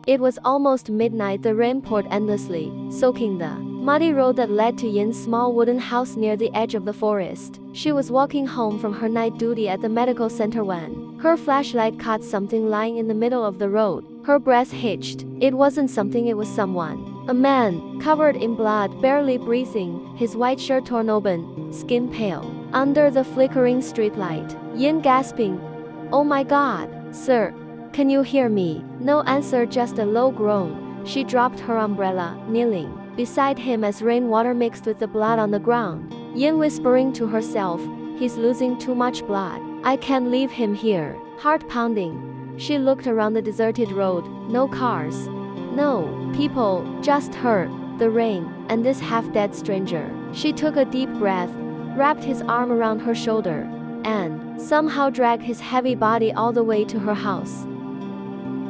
It was almost midnight. The rain poured endlessly, soaking the muddy road that led to Yin's small wooden house near the edge of the forest. She was walking home from her night duty at the medical center when her flashlight caught something lying in the middle of the road. Her breath hitched. It wasn't something, it was someone. A man, covered in blood, barely breathing, his white shirt torn open, skin pale. Under the flickering streetlight, Yin gasping, "Oh my God, sir, can you hear me?" No answer, just a low groan. She dropped her umbrella, kneeling beside him as rainwater mixed with the blood on the ground. Yin whispering to herself, "He's losing too much blood. I can't leave him here." Heart pounding, she looked around the deserted road. No cars, no people, just her, the rain, and this half-dead stranger. She took a deep breath, wrapped his arm around her shoulder, and somehow dragged his heavy body all the way to her house.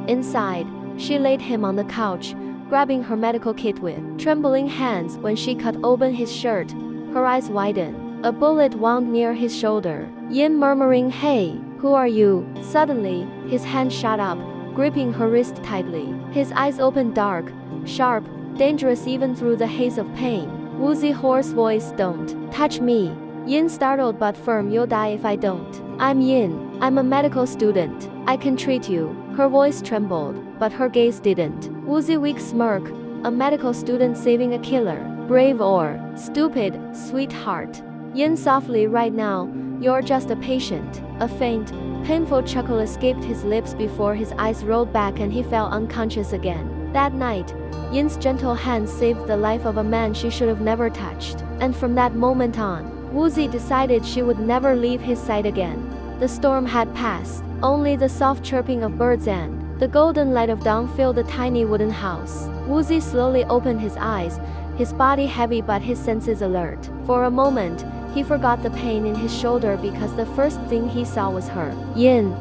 Inside, she laid him on the couch, grabbing her medical kit with trembling hands. When she cut open his shirt, her eyes widened. A bullet wound near his shoulder. Yin murmuring, "Hey, who are you?" Suddenly, his hand shot up, gripping her wrist tightly. His eyes opened dark, sharp, dangerous even through the haze of pain. Woozy hoarse voice, "Don't touch me." Yin startled but firm, "You'll die if I don't. I'm Yin. I'm a medical student. I can treat you." Her voice trembled, but her gaze didn't. Woozy weak smirk, "A medical student saving a killer. Brave or stupid, sweetheart." Yin softly, "Right now, you're just a patient." A faint, painful chuckle escaped his lips before his eyes rolled back and he fell unconscious again. That night, Yin's gentle hands saved the life of a man she should have never touched. And from that moment on, Woozi decided she would never leave his side again. The storm had passed. Only the soft chirping of birds and the golden light of dawn filled the tiny wooden house. Woozi slowly opened his eyes, his body heavy but his senses alert. For a moment, he forgot the pain in his shoulder because the first thing he saw was her. Yin,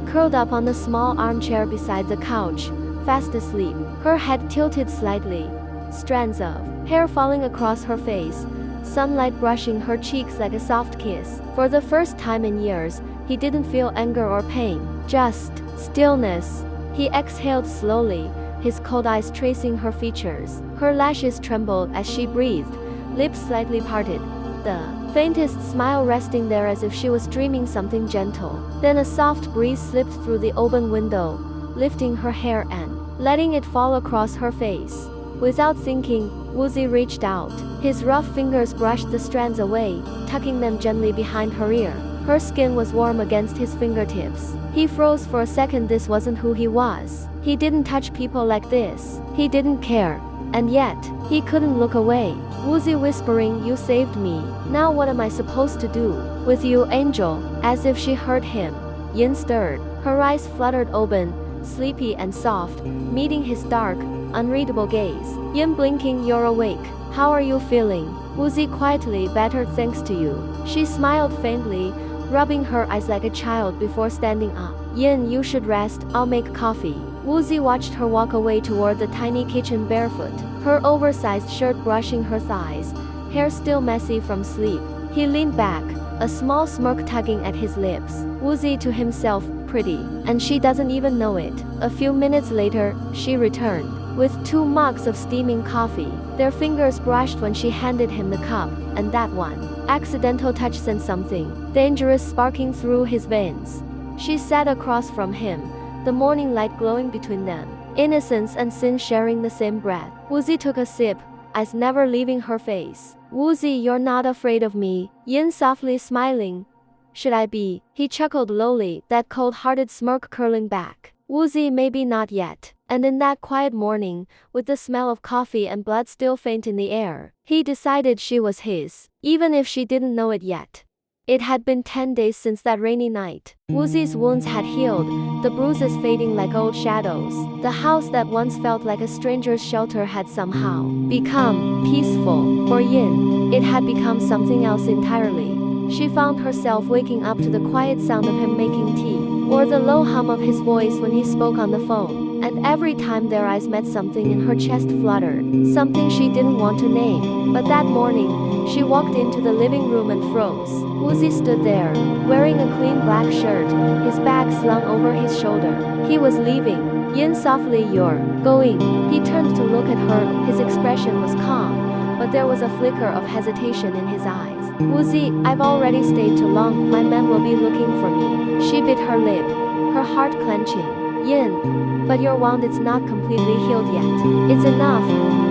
curled up on the small armchair beside the couch, fast asleep, her head tilted slightly, strands of hair falling across her face, sunlight brushing her cheeks like a soft kiss. For the first time in years, he didn't feel anger or pain, just stillness. He exhaled slowly, his cold eyes tracing her features. Her lashes trembled as she breathed, lips slightly parted, the faintest smile resting there as if she was dreaming something gentle. Then a soft breeze slipped through the open window, lifting her hair and letting it fall across her face. Without thinking, Woozi reached out. His rough fingers brushed the strands away, tucking them gently behind her ear. Her skin was warm against his fingertips. He froze for a second. This wasn't who he was. He didn't touch people like this. He didn't care. And yet, he couldn't look away. Woozi whispering, "You saved me. Now what am I supposed to do with you, angel?" As if she heard him, Yin stirred. Her eyes fluttered open, sleepy and soft, meeting his dark, unreadable gaze. Yin blinking, "You're awake. How are you feeling?" Woozi quietly, "Better thanks to you." She smiled faintly, rubbing her eyes like a child before standing up. "Yin, you should rest. I'll make coffee." Woozi watched her walk away toward the tiny kitchen barefoot, her oversized shirt brushing her thighs, hair still messy from sleep. He leaned back, a small smirk tugging at his lips. Woozi to himself, "Pretty, and she doesn't even know it." A few minutes later, she returned with 2 mugs of steaming coffee. Their fingers brushed when she handed him the cup, and that one accidental touch sent something dangerous sparking through his veins. She sat across from him, the morning light glowing between them, innocence and sin sharing the same breath. Woozi took a sip, eyes never leaving her face. "Woozi, you're not afraid of me?" Yin softly smiling. "Should I be?" He chuckled lowly, that cold-hearted smirk curling back. Woozi, "Maybe not yet." And in that quiet morning, with the smell of coffee and blood still faint in the air, he decided she was his, even if she didn't know it yet. It had been 10 days since that rainy night. Woozi's wounds had healed, the bruises fading like old shadows. The house that once felt like a stranger's shelter had somehow become peaceful. For Yin, it had become something else entirely. She found herself waking up to the quiet sound of him making tea, or the low hum of his voice when he spoke on the phone. And every time their eyes met, something in her chest fluttered, something she didn't want to name. But that morning, she walked into the living room and froze. Woozi stood there, wearing a clean black shirt, his bag slung over his shoulder. He was leaving. Yin softly, you're going. He turned to look at her. His expression was calm, but there was a flicker of hesitation in his eyes. Woozi, I've already stayed too long. My men will be looking for me. She bit her lip, her heart clenching. Yin, but your wound is not completely healed yet. It's enough,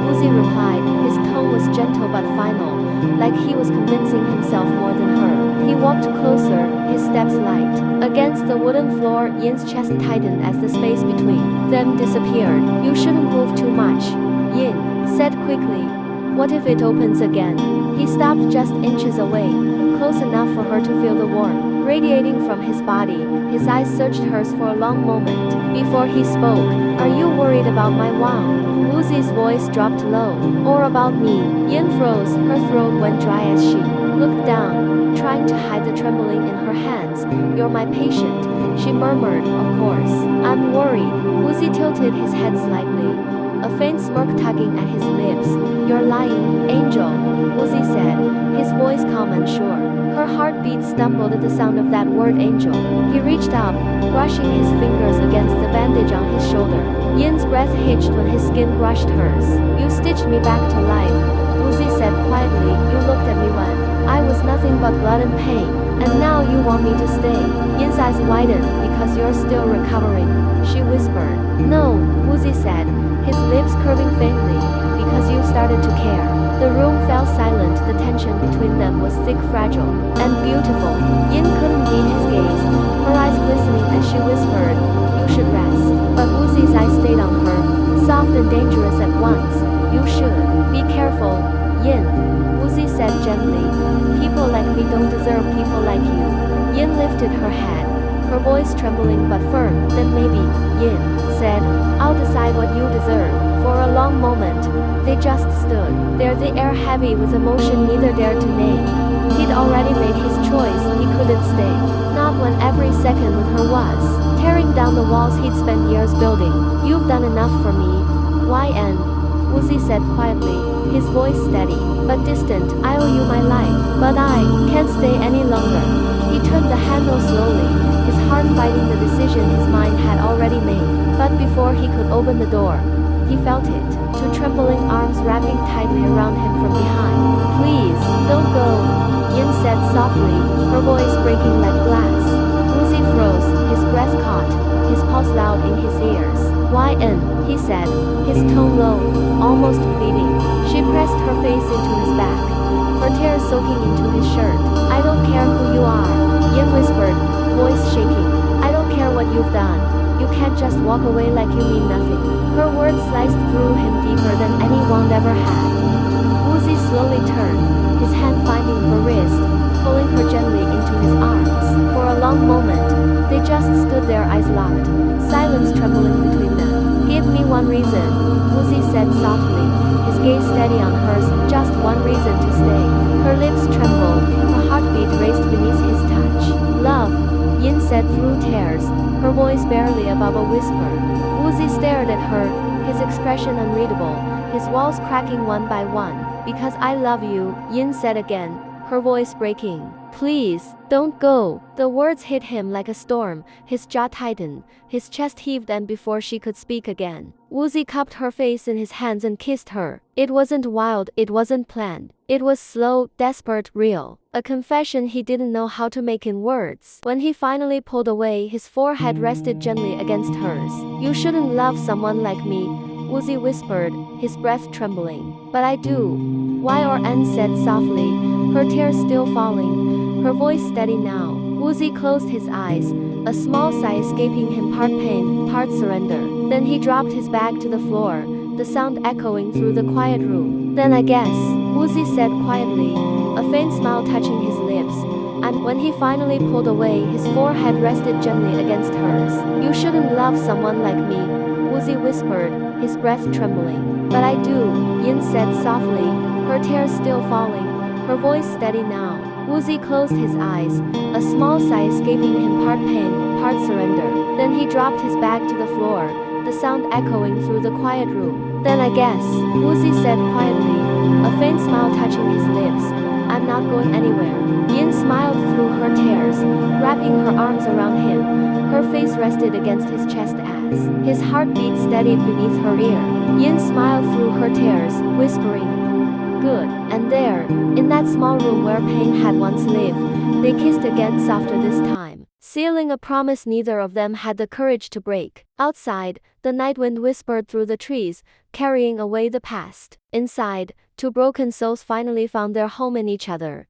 Woozi replied. His tone was gentle but final, like he was convincing himself more than her. He walked closer, his steps light. Against the wooden floor, Yin's chest tightened as the space between them disappeared. You shouldn't move too much, Yin said quickly. What if it opens again? He stopped just inches away, close enough for her to feel the warmth radiating from his body. His eyes searched hers for a long moment before he spoke. Are you worried about my wound? Woozi's voice dropped low. Or about me? Yin froze, her throat went dry as she looked down, trying to hide the trembling in her hands. You're my patient, she murmured. Of course, I'm worried. Woozi tilted his head slightly, a faint smirk tugging at his lips. You're lying, Angel, Woozi said, his voice calm and sure. Her heartbeat stumbled at the sound of that word angel. He reached up, brushing his fingers against the bandage on his shoulder. Yin's breath hitched when his skin brushed hers. You stitched me back to life, Woozi said quietly. You looked at me when I was nothing but blood and pain. And now you want me to stay. Yin's eyes widened. Because you're still recovering, she whispered. No, Woozi said, his lips curving faintly. Because you started to care. The room fell silent. The tension between them was thick, fragile, and beautiful. Yin couldn't meet his gaze, her eyes glistening as she whispered, you should rest. But Woozi's eyes stayed on her, soft and dangerous at once. You should be careful, Yin, Woozi said gently. People like me don't deserve people like you. Yin lifted her head, her voice trembling but firm. Then maybe, Yin said, I'll decide what you deserve. For a long moment, they just stood there, the air heavy with emotion neither dared to name. He'd already made his choice, he couldn't stay. Not when every second with her was tearing down the walls he'd spent years building. You've done enough for me, YN, Woozi said quietly, his voice steady, but distant. I owe you my life, but I can't stay any longer. He turned the handle slowly, his heart fighting the decision his mind had already made. But before he could open the door, he felt it, two trembling arms wrapping tightly around him from behind. Please, don't go, Yin said softly, her voice breaking like glass. Woozi froze, his breath caught, his pulse loud in his ears. YN, he said, his tone low, almost pleading. She pressed her face into his back, her tears soaking into his shirt. I don't care who you are, Yin whispered, voice shaking. I don't care what you've done. You can't just walk away like you mean nothing. Her words sliced through him deeper than any wound ever had. Woozi slowly turned, his hand finding her wrist, pulling her gently into his arms. For a long moment, they just stood there, eyes locked, silence trembling between them. Give me one reason, Woozi said softly, his gaze steady on hers. Just one reason to stay. Her lips trembled, her heartbeat raced beneath his touch. Love, Yin said through tears, her voice barely above a whisper. Woozi stared at her, his expression unreadable, his walls cracking one by one. Because I love you, Yin said again, her voice breaking. Please, don't go. The words hit him like a storm, his jaw tightened, his chest heaved, and before she could speak again, Woozi cupped her face in his hands and kissed her. It wasn't wild, it wasn't planned. It was slow, desperate, real. A confession he didn't know how to make in words. When he finally pulled away, his forehead rested gently against hers. You shouldn't love someone like me, Woozi whispered, his breath trembling. But I do. YN said softly, her tears still falling, her voice steady now. Woozi closed his eyes, a small sigh escaping him, part pain, part surrender. Then he dropped his bag to the floor, the sound echoing through the quiet room. Then I guess, Woozi said quietly, a faint smile touching his lips. And when he finally pulled away, his forehead rested gently against hers. You shouldn't love someone like me, Woozi whispered, his breath trembling. But I do, Yin said softly, her tears still falling, her voice steady now. Woozi closed his eyes, a small sigh escaping him, part pain, part surrender. Then he dropped his bag to the floor, the sound echoing through the quiet room. Then I guess, Woozi said quietly, a faint smile touching his lips. I'm not going anywhere. Yin smiled through her tears, wrapping her arms around him. Her face rested against his chest as as his heartbeat steadied beneath her ear. Yin smiled through her tears, whispering, "Good." And there, in that small room where pain had once lived, they kissed again, softer this time, sealing a promise neither of them had the courage to break. Outside, the night wind whispered through the trees, carrying away the past. Inside, two broken souls finally found their home in each other.